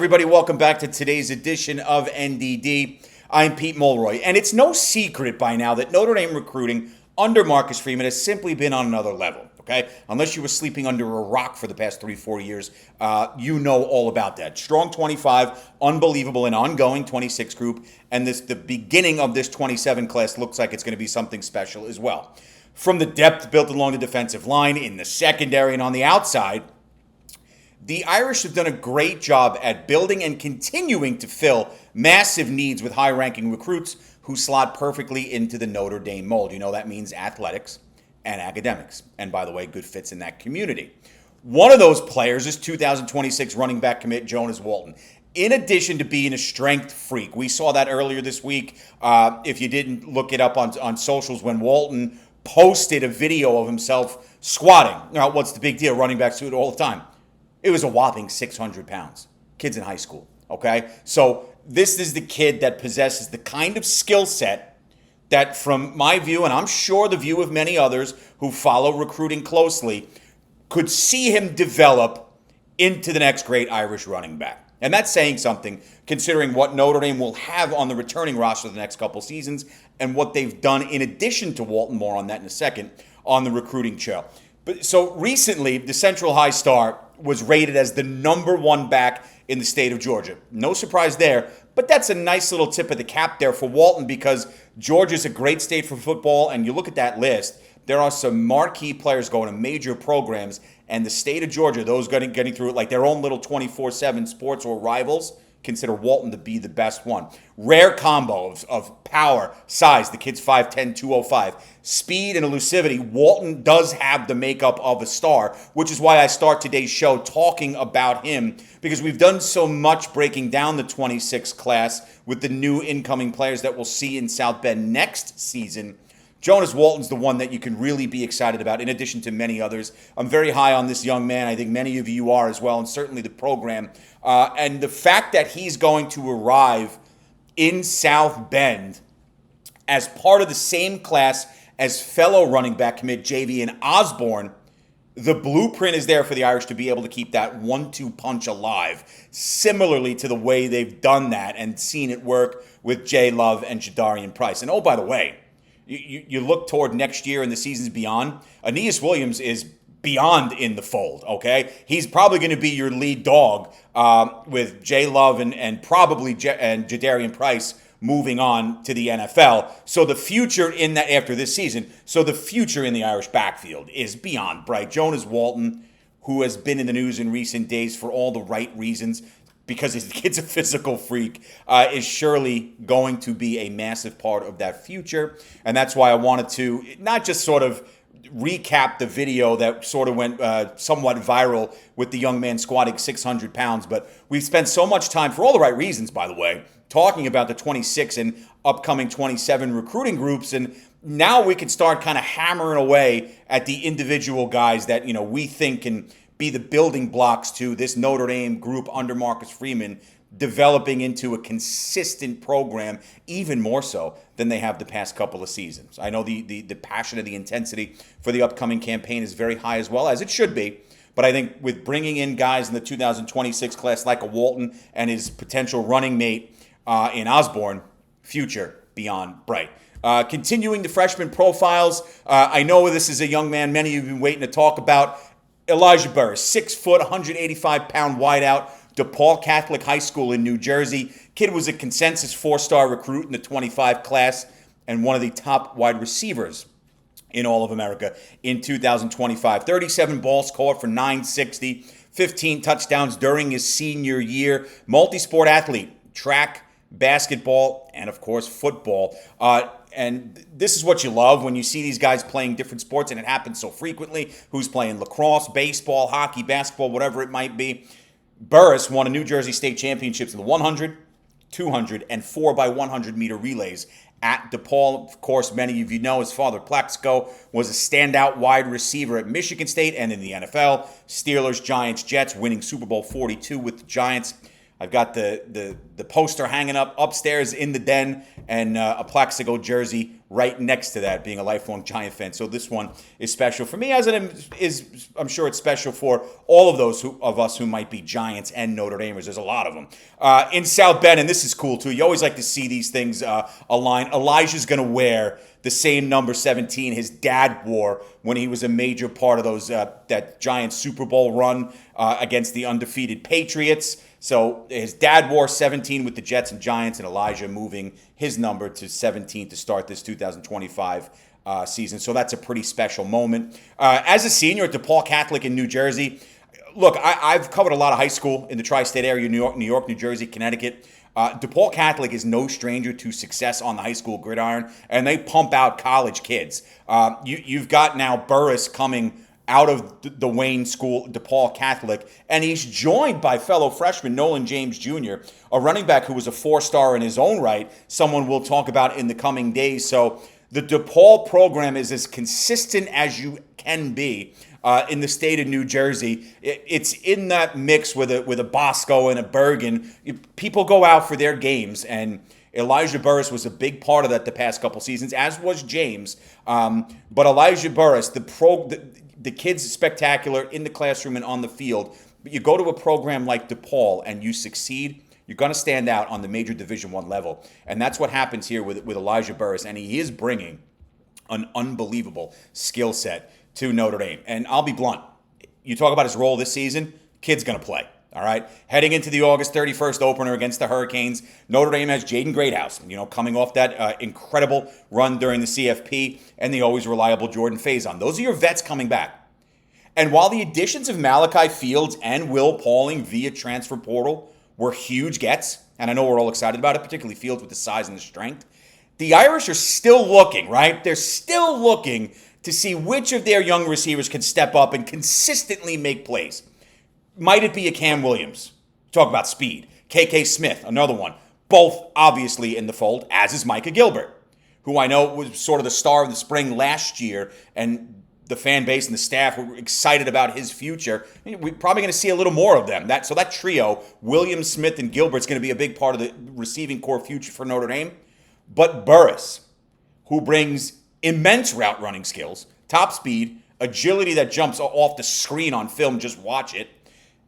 Everybody, welcome back to today's edition of NDD. I'm Pete Mulroy, and it's no secret by now that Notre Dame recruiting under Marcus Freeman has simply been on another level, okay? Unless you were sleeping under a rock for the past 3-4 years, you know all about that. Strong 25, unbelievable and ongoing 26 group, and the beginning of this 27 class looks like it's going to be something special as well. From the depth built along the defensive line, in the secondary, and on the outside, the Irish have done a great job at building and continuing to fill massive needs with high-ranking recruits who slot perfectly into the Notre Dame mold. You know that means athletics and academics. And by the way, good fits in that community. One of those players is 2026 running back commit Jonas Walton. In addition to being a strength freak, we saw that earlier this week. If you didn't look it up on socials, when Walton posted a video of himself squatting. Now, what's the big deal? Running backs do it all the time. It was a whopping 600 pounds. Kids in high school, okay? So this is the kid that possesses the kind of skill set that, from my view, and I'm sure the view of many others who follow recruiting closely, could see him develop into the next great Irish running back. And that's saying something, considering what Notre Dame will have on the returning roster the next couple seasons and what they've done in addition to Walton, more on that in a second, on the recruiting trail. But so recently, the Central High star was rated as the number one back in the state of Georgia. No surprise there, but that's a nice little tip of the cap there for Walton, because Georgia's a great state for football, and you look at that list, there are some marquee players going to major programs, and the state of Georgia, those getting through it like their own little 24/7 sports or rivals, consider Walton to be the best one. Rare combo of power, size. The kid's 5'10", 205. Speed and elusivity. Walton does have the makeup of a star, which is why I start today's show talking about him, because we've done so much breaking down the 26 class with the new incoming players that we'll see in South Bend next season. Jonas Walton's the one that you can really be excited about, in addition to many others. I'm very high on this young man. I think many of you are as well, and certainly the program. And the fact that he's going to arrive in South Bend as part of the same class as fellow running back commit JV and Osborne, the blueprint is there for the Irish to be able to keep that 1-2 punch alive, similarly to the way they've done that and seen it work with Jay Love and Jadarian Price. And oh, by the way, you look toward next year and the seasons beyond, Aeneas Williams is beyond in the fold, okay? He's probably going to be your lead dog with Jay Love and probably and Jadarian Price moving on to the NFL. So the future in that, after this season, so the future in the Irish backfield is beyond bright. Jonas Walton, who has been in the news in recent days for all the right reasons, because his kid's a physical freak, is surely going to be a massive part of that future. And that's why I wanted to not just sort of recap the video that sort of went somewhat viral with the young man squatting 600 pounds, but we've spent so much time, for all the right reasons, by the way, talking about the 26 and upcoming 27 recruiting groups, and now we can start kind of hammering away at the individual guys that, you know, we think can be the building blocks to this Notre Dame group under Marcus Freeman developing into a consistent program, even more so than they have the past couple of seasons. I know the passion and the intensity for the upcoming campaign is very high, as well as it should be. But I think with bringing in guys in the 2026 class like a Walton and his potential running mate in Osborne, future beyond bright. Continuing the freshman profiles, I know this is a young man many of you have been waiting to talk about. Elijah Burrus, 6 foot, 185-pound wideout, DePaul Catholic High School in New Jersey. Kid was a consensus 4-star recruit in the 25 class and one of the top wide receivers in all of America in 2025. 37 balls caught for 960, 15 touchdowns during his senior year. Multi-sport athlete, track, basketball, and of course football. And this is what you love when you see these guys playing different sports, and it happens so frequently. Who's playing lacrosse, baseball, hockey, basketball, whatever it might be. Burrus won a New Jersey State Championships in the 100, 200, and 4x100 meter relays at DePaul. Of course, many of you know his father, Plaxico, was a standout wide receiver at Michigan State and in the NFL. Steelers, Giants, Jets, winning Super Bowl 42 with the Giants. I've got the poster hanging up upstairs in the den, and a Plaxico jersey right next to that, being a lifelong Giant fan. So this one is special for me, as it is. I'm sure it's special for all of those of us who might be Giants and Notre Damers. There's a lot of them in South Bend, and this is cool too. You always like to see these things align. Elijah's going to wear the same number 17 his dad wore when he was a major part of those that Giants Super Bowl run against the undefeated Patriots. So his dad wore 17 with the Jets and Giants, and Elijah moving his number to 17 to start this 2025 season. So that's a pretty special moment. As a senior at DePaul Catholic in New Jersey, look, I've covered a lot of high school in the tri-state area, New York, New Jersey, Connecticut. DePaul Catholic is no stranger to success on the high school gridiron, and they pump out college kids. You've got now Burrus coming out of the Wayne School, DePaul Catholic, and he's joined by fellow freshman Nolan James Jr., a running back who was a 4-star in his own right, someone we'll talk about in the coming days. So the DePaul program is as consistent as you can be in the state of New Jersey. It's in that mix with a Bosco and a Bergen. People go out for their games, and Elijah Burrus was a big part of that the past couple seasons, as was James. But Elijah Burrus, the kid's spectacular in the classroom and on the field. But you go to a program like DePaul and you succeed, you're going to stand out on the major Division I level. And that's what happens here with Elijah Burrus. And he is bringing an unbelievable skill set to Notre Dame. And I'll be blunt. You talk about his role this season, kid's going to play. All right, heading into the August 31st opener against the Hurricanes, Notre Dame has Jaden Greathouse, coming off that incredible run during the CFP, and the always reliable Jordan Faison. Those are your vets coming back. And while the additions of Malachi Fields and Will Pauling via transfer portal were huge gets, and I know we're all excited about it, particularly Fields with the size and the strength, the Irish are still looking, right? They're still looking to see which of their young receivers can step up and consistently make plays. Might it be a Cam Williams? Talk about speed. KK Smith, another one. Both obviously in the fold, as is Micah Gilbert, who I know was sort of the star of the spring last year, and the fan base and the staff were excited about his future. We're probably going to see a little more of them. So that trio, Williams, Smith, and Gilbert, is going to be a big part of the receiving core future for Notre Dame. But Burrus, who brings immense route running skills, top speed, agility that jumps off the screen on film, just watch it,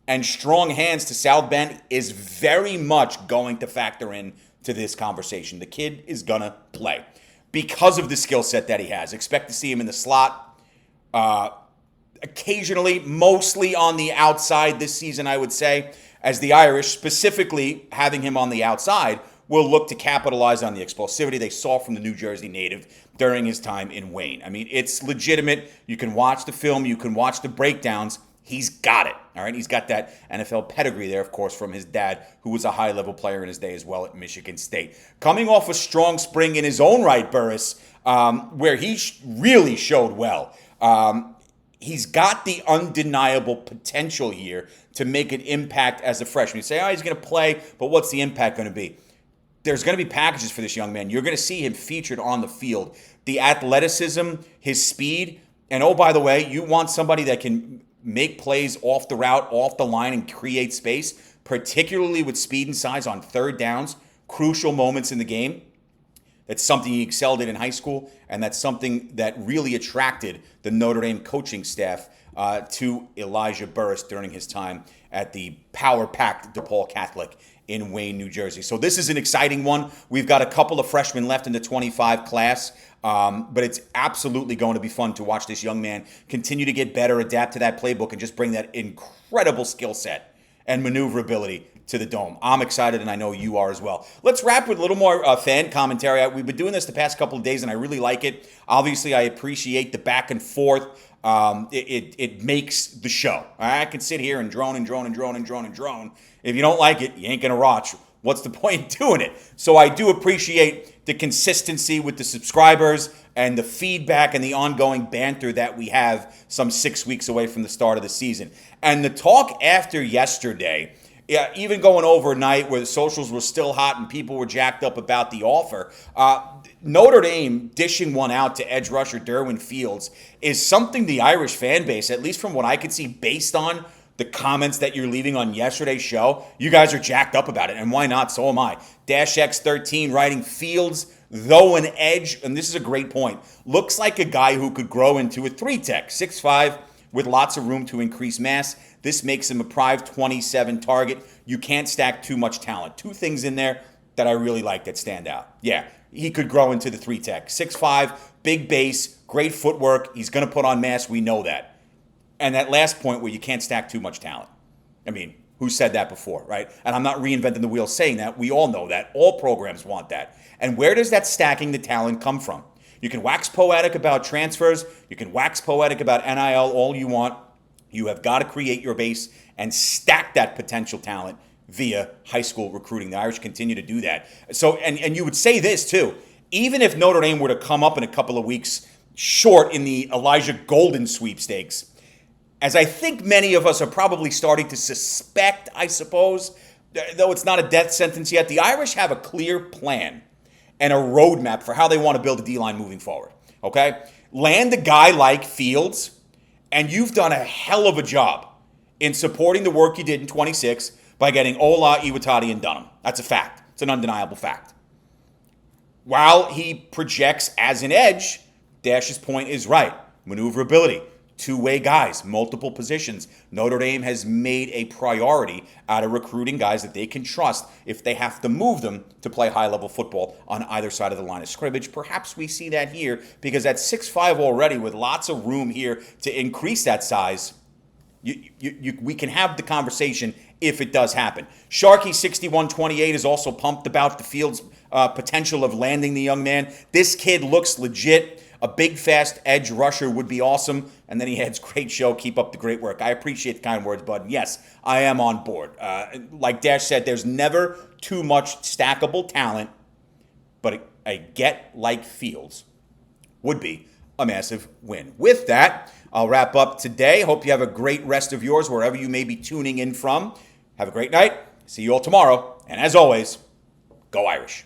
and strong hands to South Bend, is very much going to factor in to this conversation. The kid is going to play because of the skill set that he has. Expect to see him in the slot, occasionally, mostly on the outside this season, I would say, as the Irish, specifically having him on the outside, will look to capitalize on the explosivity they saw from the New Jersey native during his time in Wayne. I mean, it's legitimate. You can watch the film. You can watch the breakdowns. He's got it, all right? He's got that NFL pedigree there, of course, from his dad, who was a high-level player in his day as well at Michigan State. Coming off a strong spring in his own right, Burrus, where he really showed well. He's got the undeniable potential here to make an impact as a freshman. You say, he's going to play, but what's the impact going to be? There's going to be packages for this young man. You're going to see him featured on the field. The athleticism, his speed, and oh, by the way, you want somebody that can make plays off the route, off the line, and create space, particularly with speed and size on third downs, crucial moments in the game. That's something he excelled in high school, and that's something that really attracted the Notre Dame coaching staff to Elijah Burrus during his time at the power-packed DePaul Catholic in Wayne, New Jersey. So this is an exciting one. We've got a couple of freshmen left in the 25 class, but it's absolutely going to be fun to watch this young man continue to get better, adapt to that playbook, and just bring that incredible skill set and maneuverability to the Dome. I'm excited, and I know you are as well. Let's wrap with a little more fan commentary. We've been doing this the past couple of days, and I really like it. Obviously, I appreciate the back and forth. It makes the show. I can sit here and drone and drone and drone and drone and drone. If you don't like it, you ain't going to watch. What's the point in doing it? So I do appreciate the consistency with the subscribers and the feedback and the ongoing banter that we have some 6 weeks away from the start of the season. And the talk after yesterday, even going overnight where the socials were still hot and people were jacked up about the offer, Notre Dame dishing one out to edge rusher Derwin Fields is something the Irish fan base, at least from what I could see based on the comments that you're leaving on yesterday's show, you guys are jacked up about it, and why not? So am I. Dash X13 writing Fields, though an edge, and this is a great point, looks like a guy who could grow into a 3-tech, 6'5", with lots of room to increase mass. This makes him a Prive 27 target. You can't stack too much talent. Two things in there that I really like that stand out. Yeah, he could grow into the 3-tech. 6'5", big base, great footwork. He's going to put on mass. We know that. And that last point where you can't stack too much talent. I mean, who said that before, right? And I'm not reinventing the wheel saying that. We all know that. All programs want that. And where does that stacking the talent come from? You can wax poetic about transfers. You can wax poetic about NIL all you want. You have got to create your base and stack that potential talent via high school recruiting. The Irish continue to do that. So, and you would say this too, even if Notre Dame were to come up in a couple of weeks short in the Elijah Golden sweepstakes, as I think many of us are probably starting to suspect, I suppose, though it's not a death sentence yet, the Irish have a clear plan and a roadmap for how they want to build a D-line moving forward, okay? Land a guy like Fields, and you've done a hell of a job in supporting the work you did in 26 by getting Ola, Iwatani, and Dunham. That's a fact. It's an undeniable fact. While he projects as an edge, Dash's point is right. Maneuverability. Two-way guys, multiple positions. Notre Dame has made a priority out of recruiting guys that they can trust if they have to move them to play high-level football on either side of the line of scrimmage. Perhaps we see that here because at 6'5" already with lots of room here to increase that size, we can have the conversation if it does happen. Sharky 6128 is also pumped about the Fields' potential of landing the young man. This kid looks legit. A big, fast edge rusher would be awesome. And then he adds, great show. Keep up the great work. I appreciate the kind words, bud. Yes, I am on board. Like Dash said, there's never too much stackable talent, but a get like Fields would be a massive win. With that, I'll wrap up today. Hope you have a great rest of yours wherever you may be tuning in from. Have a great night. See you all tomorrow. And as always, go Irish.